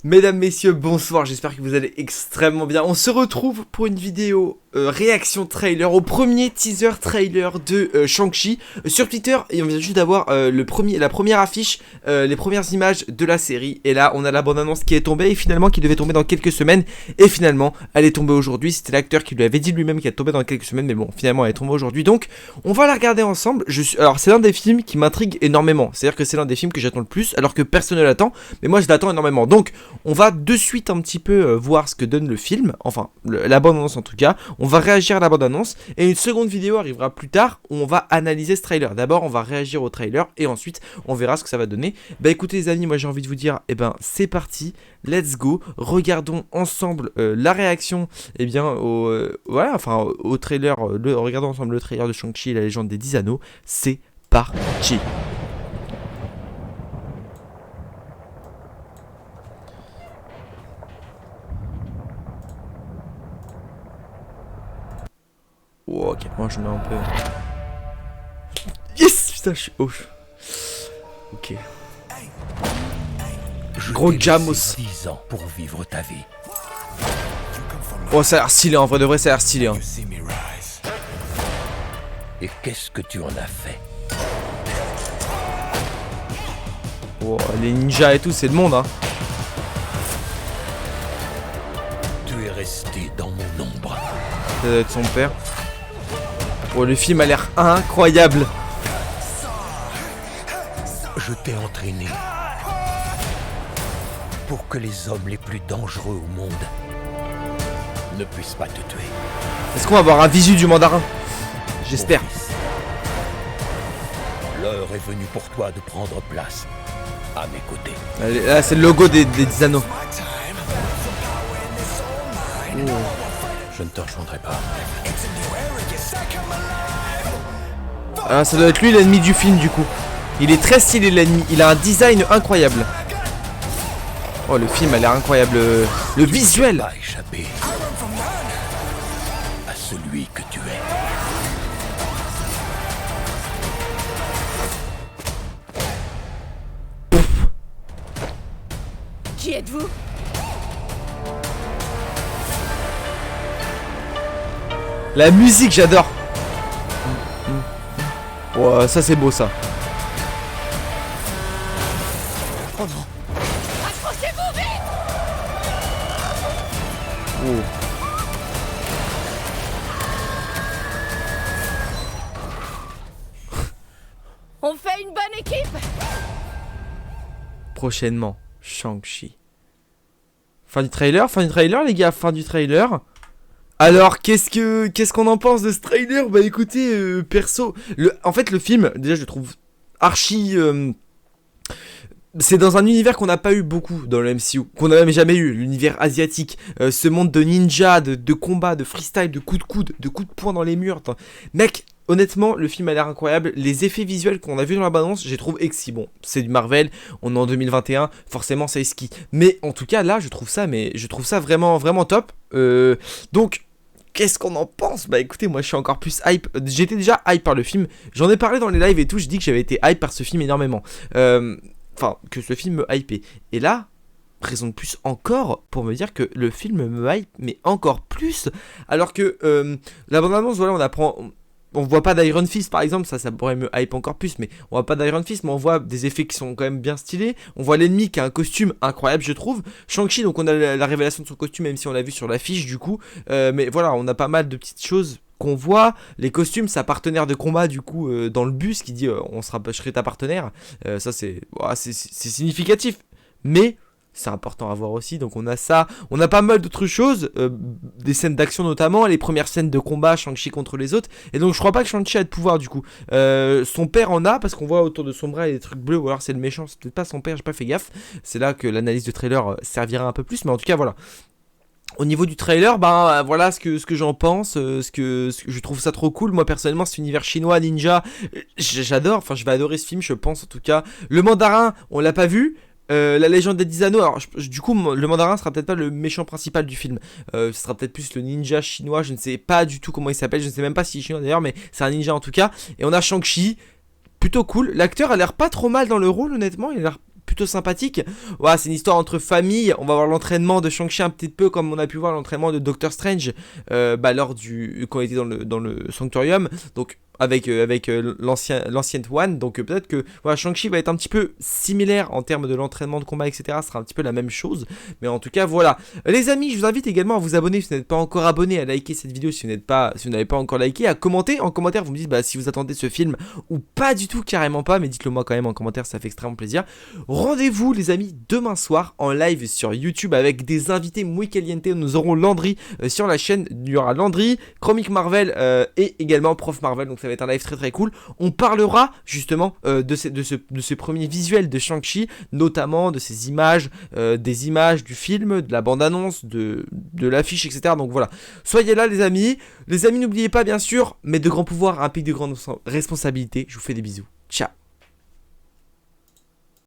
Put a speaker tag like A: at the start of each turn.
A: Mesdames, messieurs, bonsoir, j'espère que vous allez extrêmement bien. On se retrouve pour une vidéo réaction trailer au premier teaser trailer de Shang-Chi sur Twitter. Et on vient juste d'avoir la première affiche, les premières images de la série. Et là, on a la bande-annonce qui est tombée et finalement qui devait tomber dans quelques semaines. Et finalement, elle est tombée aujourd'hui. C'était l'acteur qui lui avait dit lui-même qu'elle tombait dans quelques semaines. Mais bon, finalement, elle est tombée aujourd'hui. Donc, on va la regarder ensemble. Alors, c'est l'un des films qui m'intrigue énormément. C'est-à-dire que c'est l'un des films que j'attends le plus, alors que personne ne l'attend. Mais moi, je l'attends énormément. Donc, on va de suite un petit peu voir ce que donne le film, enfin la bande-annonce en tout cas. On va réagir à la bande-annonce et une seconde vidéo arrivera plus tard où on va analyser ce trailer. D'abord on va réagir au trailer et ensuite on verra ce que ça va donner. Bah écoutez les amis, moi j'ai envie de vous dire, c'est parti, let's go. Regardons ensemble la réaction au trailer, regardons ensemble le trailer de Shang-Chi et la légende des 10 anneaux. C'est parti. Oh, ok, moi je mets un peu. Yes, putain, je suis haut. Ok. Gros Jamos.
B: 10 ans pour vivre ta vie.
A: Oh, ça a l'air stylé, en vrai de vrai, ça a l'air stylé. Hein.
B: Et qu'est-ce que tu en as fait?
A: Oh, les ninjas et tout, c'est le monde, hein.
B: Tu es resté dans mon ombre.
A: Ça doit être son père. Oh, le film a l'air incroyable.
B: Je t'ai entraîné pour que les hommes les plus dangereux au monde ne puissent pas te tuer.
A: Est-ce qu'on va avoir un visu du mandarin? J'espère.
B: L'heure est venue pour toi de prendre place à mes côtés.
A: Là, c'est le logo des 10 anneaux. Oh.
B: Je ne te rejoindrai pas.
A: Ah, ça doit être lui l'ennemi du film du coup. Il est très stylé l'ennemi, il a un design incroyable. Oh, le film a l'air incroyable, le visuel.
B: Pas échapper à celui que tu es.
C: Qui êtes-vous?
A: La musique, j'adore. Oh, ça c'est beau ça.
C: Oh non! Accrochez-vous vite!
A: Oh.
C: On fait une bonne équipe!
A: Prochainement, Shang-Chi. Fin du trailer les gars, fin du trailer. Alors, qu'est-ce qu'on en pense de ce trailer? Bah écoutez, perso, en fait le film, déjà je le trouve archi... c'est dans un univers qu'on n'a pas eu beaucoup dans le MCU, qu'on n'a même jamais eu, l'univers asiatique, ce monde de ninja, de combat, de freestyle, de coups de coude, de coups de poing dans les murs. Mec, honnêtement, le film a l'air incroyable. Les effets visuels qu'on a vus dans la bande-annonce, je les trouve exquis. Bon, c'est du Marvel, on est en 2021, forcément ça exquis. Mais en tout cas, là, je trouve ça vraiment, vraiment top. Donc... Qu'est-ce qu'on en pense? Bah écoutez, moi je suis encore plus hype. J'étais déjà hype par le film. J'en ai parlé dans les lives et tout. Je dis que j'avais été hype par ce film énormément. Enfin, que ce film me hypait. Et là, raison de plus encore pour me dire que le film me hype, mais encore plus. Alors que la bande-annonce, voilà, on apprend... On voit pas d'Iron Fist par exemple, ça pourrait me hype encore plus, mais on voit pas d'Iron Fist, mais on voit des effets qui sont quand même bien stylés. On voit l'ennemi qui a un costume incroyable, je trouve. Shang-Chi, donc on a la révélation de son costume, même si on l'a vu sur l'affiche du coup. Mais voilà, on a pas mal de petites choses qu'on voit. Les costumes, sa partenaire de combat du coup dans le bus qui dit je serai ta partenaire. Ça c'est significatif, mais... c'est important à voir aussi, donc on a ça, on a pas mal d'autres choses, des scènes d'action notamment, les premières scènes de combat, Shang-Chi contre les autres, et donc je crois pas que Shang-Chi a de pouvoir du coup, son père en a, parce qu'on voit autour de son bras des trucs bleus, ou alors c'est le méchant, c'est peut-être pas son père, j'ai pas fait gaffe, c'est là que l'analyse de trailer servira un peu plus, mais en tout cas voilà. Au niveau du trailer, voilà ce que j'en pense, ce que je trouve ça trop cool. Moi personnellement, cet univers chinois, ninja, j'adore, enfin je vais adorer ce film, je pense en tout cas. Le mandarin, on l'a pas vu. La légende des 10 anneaux, alors du coup le mandarin sera peut-être pas le méchant principal du film, ce sera peut-être plus le ninja chinois, je ne sais pas du tout comment il s'appelle, je ne sais même pas s'il est chinois d'ailleurs, mais c'est un ninja en tout cas. Et on a Shang-Chi, plutôt cool, l'acteur a l'air pas trop mal dans le rôle honnêtement, il a l'air plutôt sympathique. Voilà, c'est une histoire entre familles. On va voir l'entraînement de Shang-Chi un petit peu comme on a pu voir l'entraînement de Doctor Strange lors du quand il était dans le Sanctorium. Donc avec l'ancienne One, donc peut-être que voilà, Shang-Chi va être un petit peu similaire en termes de l'entraînement de combat, etc. Ce sera un petit peu la même chose, mais en tout cas voilà. Les amis, je vous invite également à vous abonner si vous n'êtes pas encore abonné, à liker cette vidéo si vous n'avez pas encore liké, à commenter en commentaire. Vous me dites si vous attendez ce film ou pas du tout, carrément pas, mais dites-le moi quand même en commentaire, ça fait extrêmement plaisir. Rendez-vous les amis demain soir en live sur YouTube avec des invités muy caliente. Nous aurons Landry sur la chaîne, il y aura Landry, Chromic Marvel et également Prof Marvel, donc ça va être un live très très cool. On parlera justement de ce premier visuel de Shang-Chi, notamment de ces images, des images du film, de la bande-annonce, de l'affiche, etc. Donc voilà, soyez là les amis. Les amis, n'oubliez pas bien sûr, mais de grands pouvoirs impliquent de grandes responsabilités. Je vous fais des bisous. Ciao.